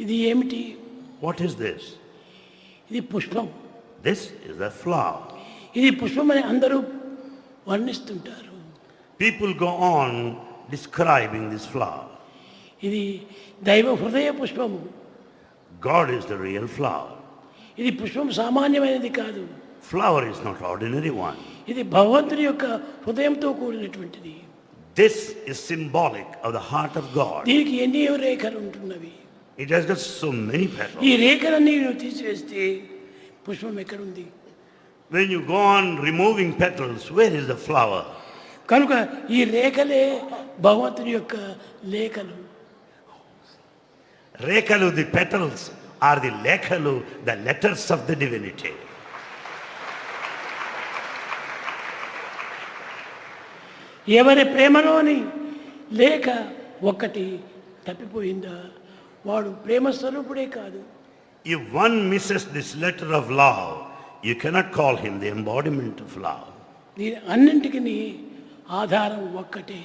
ఇది ఏమిటి? What is this? ఇది పుష్పం. This is a flower. ఇది పుష్పం అని అందరూ వర్ణిస్తుంటారు. People go on describing this flower. ఇది దైవ హృదయ పుష్పము. God is the real flower. ఇది పుష్పం సామాన్యమైనది కాదు. Flower is not ordinary one. ఇది భగవంతుని యొక్క హృదయంతో కూడినటువంటిది. This is symbolic of the heart of God. దీనికి ఎన్ని రేఖలు ఉంటున్నవి. It has got so many petals. ఈ రేఖలన్నీ నువ్వు తీసివేస్తే పుష్పం ఎక్కడుంది? When you go on removing petals, where is the flower? కనుక ఈ రేఖలే భగవంతుని యొక్క లేఖలు. Rekalu, the petals, are the lekalu, the letters of the divinity. ఎవరి ప్రేమలోని లేఖ ఒక్కటి తప్పిపోయిందా వాడు ప్రేమ స్వరూపుడే కాదు. If one misses this letter of love, you cannot call him the embodiment of love. దీని అన్నింటికి ఆధారం ఒక్కటే.